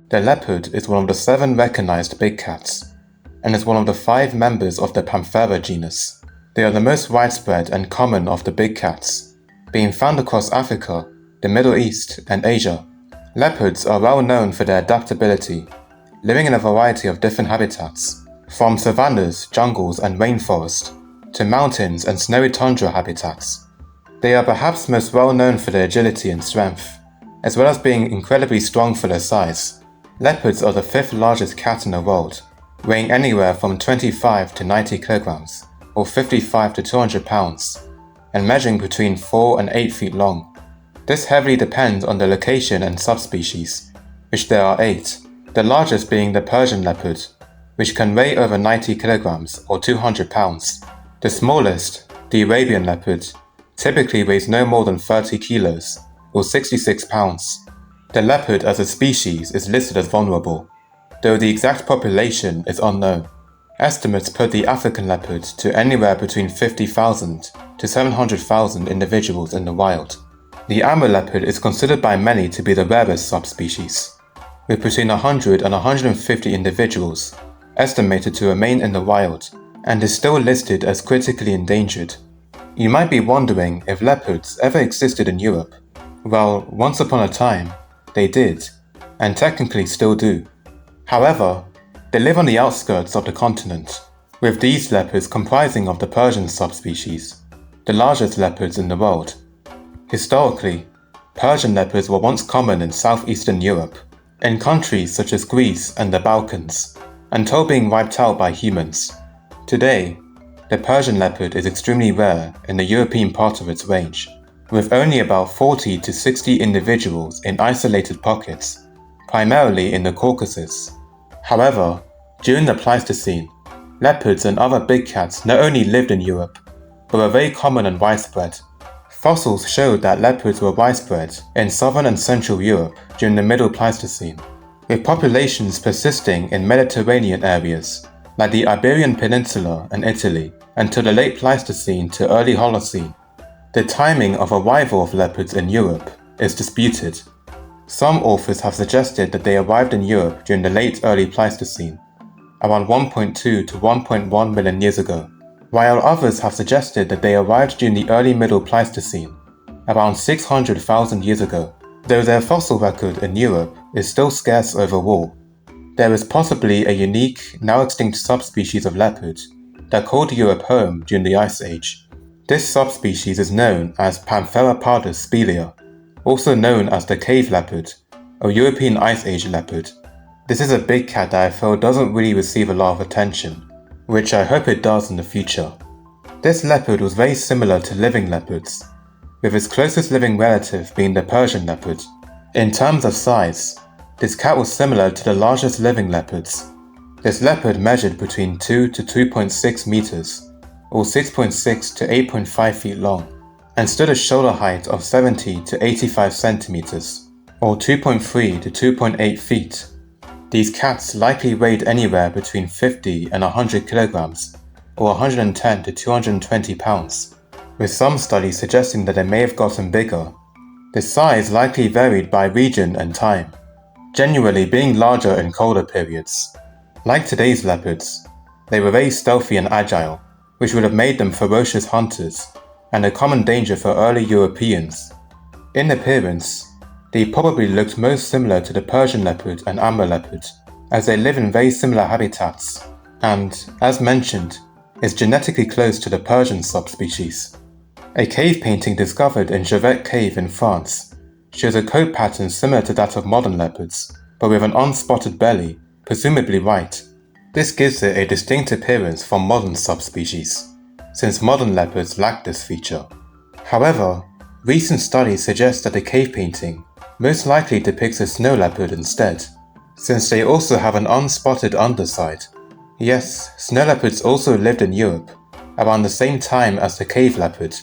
The leopard is one of the 7 recognized big cats, and is one of the 5 members of the Panthera genus. They are the most widespread and common of the big cats, being found across Africa, the Middle East, and Asia. Leopards are well known for their adaptability, living in a variety of different habitats, from savannas, jungles, and rainforest, to mountains and snowy tundra habitats. They are perhaps most well known for their agility and strength, as well as being incredibly strong for their size. Leopards are the 5th largest cat in the world, weighing anywhere from 25 to 90 kilograms, or 55 to 200 pounds, and measuring between 4 and 8 feet long. This heavily depends on the location and subspecies, which there are 8, the largest being the Persian leopard, which can weigh over 90 kilograms or 200 pounds. The smallest, the Arabian leopard, typically weighs no more than 30 kilos or 66 pounds. The leopard as a species is listed as vulnerable, though the exact population is unknown. Estimates put the African leopard to anywhere between 50,000 to 700,000 individuals in the wild. The Amur leopard is considered by many to be the rarest subspecies, with between 100 and 150 individuals estimated to remain in the wild, and is still listed as critically endangered. You might be wondering if leopards ever existed in Europe. Well, once upon a time, they did, and technically still do. However, they live on the outskirts of the continent, with these leopards comprising of the Persian subspecies, the largest leopards in the world. Historically, Persian leopards were once common in southeastern Europe, in countries such as Greece and the Balkans, until being wiped out by humans. Today, the Persian leopard is extremely rare in the European part of its range, with only about 40 to 60 individuals in isolated pockets, primarily in the Caucasus. However, during the Pleistocene, leopards and other big cats not only lived in Europe, but were very common and widespread. Fossils showed that leopards were widespread in southern and central Europe during the Middle Pleistocene, with populations persisting in Mediterranean areas like the Iberian Peninsula and Italy until the late Pleistocene to early Holocene. The timing of arrival of leopards in Europe is disputed. Some authors have suggested that they arrived in Europe during the late early Pleistocene, around 1.2 to 1.1 million years ago, while others have suggested that they arrived during the early Middle Pleistocene, around 600,000 years ago. Though their fossil record in Europe is still scarce overall, there is possibly a unique, now extinct subspecies of leopard that called Europe home during the Ice Age. This subspecies is known as Panthera pardus spelea, also known as the cave leopard, or European Ice Age leopard. This is a big cat that I feel doesn't really receive a lot of attention, which I hope it does in the future. This leopard was very similar to living leopards, with its closest living relative being the Persian leopard. In terms of size, this cat was similar to the largest living leopards. This leopard measured between 2 to 2.6 meters, or 6.6 to 8.5 feet long, and stood a shoulder height of 70 to 85 centimeters, or 2.3 to 2.8 feet. These cats likely weighed anywhere between 50 and 100 kilograms, or 110 to 220 pounds, with some studies suggesting that they may have gotten bigger. The size likely varied by region and time, generally being larger in colder periods. Like today's leopards, they were very stealthy and agile, which would have made them ferocious hunters and a common danger for early Europeans. In appearance, they probably looked most similar to the Persian leopard and Amur leopard, as they live in very similar habitats, and, as mentioned, is genetically close to the Persian subspecies. A cave painting discovered in Javet Cave in France shows a coat pattern similar to that of modern leopards, but with an unspotted belly, presumably white. This gives it a distinct appearance from modern subspecies, since modern leopards lack this feature. However, recent studies suggest that the cave painting most likely depicts a snow leopard instead, since they also have an unspotted underside. Yes, snow leopards also lived in Europe, around the same time as the cave leopard.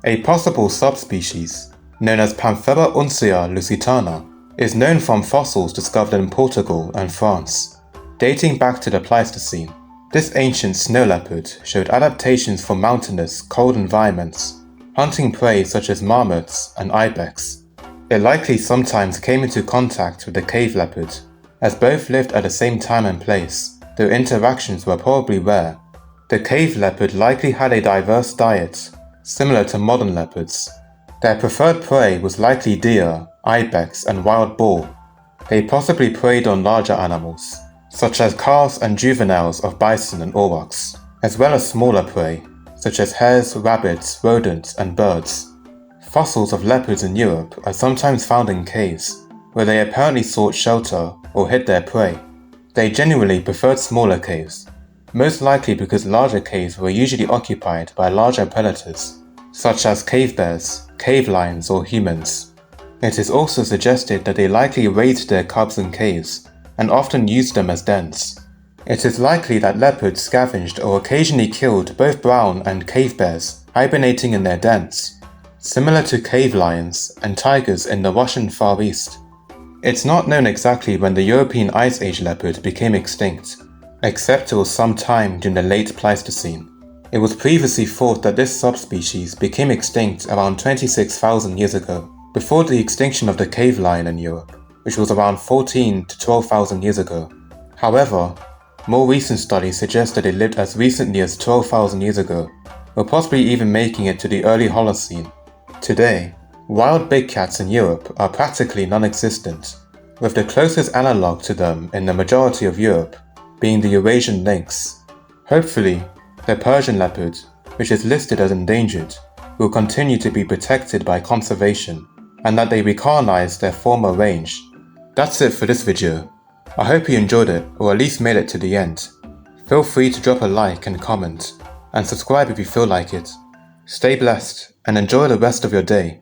A possible subspecies, known as Panthera uncea lusitana, is known from fossils discovered in Portugal and France, dating back to the Pleistocene. This ancient snow leopard showed adaptations for mountainous, cold environments, hunting prey such as marmots and ibex. It likely sometimes came into contact with the cave leopard, As both lived at the same time and place, their interactions were probably rare. The cave leopard likely had a diverse diet, similar to modern leopards. Their preferred prey was likely deer, ibex, and wild boar. They possibly preyed on larger animals, such as calves and juveniles of bison and aurochs, as well as smaller prey, such as hares, rabbits, rodents, and birds. Fossils of leopards in Europe are sometimes found in caves, where they apparently sought shelter or hid their prey. They genuinely preferred smaller caves, most likely because larger caves were usually occupied by larger predators, such as cave bears, cave lions, or humans. It is also suggested that they likely raised their cubs in caves and often used them as dens. It is likely that leopards scavenged or occasionally killed both brown and cave bears hibernating in their dens, similar to cave lions and tigers in the Russian Far East. It's not known exactly when the European Ice Age leopard became extinct, except it was sometime during the late Pleistocene. It was previously thought that this subspecies became extinct around 26,000 years ago, before the extinction of the cave lion in Europe, which was around 14 to 12,000 years ago. However, more recent studies suggest that it lived as recently as 12,000 years ago, or possibly even making it to the early Holocene. Today, wild big cats in Europe are practically non-existent, with the closest analogue to them in the majority of Europe being the Eurasian lynx. Hopefully, the Persian leopard, which is listed as endangered, will continue to be protected by conservation, and that they recolonize their former range. That's it for this video. I hope you enjoyed it, or at least made it to the end. Feel free to drop a like and comment, and subscribe if you feel like it. Stay blessed, and enjoy the rest of your day.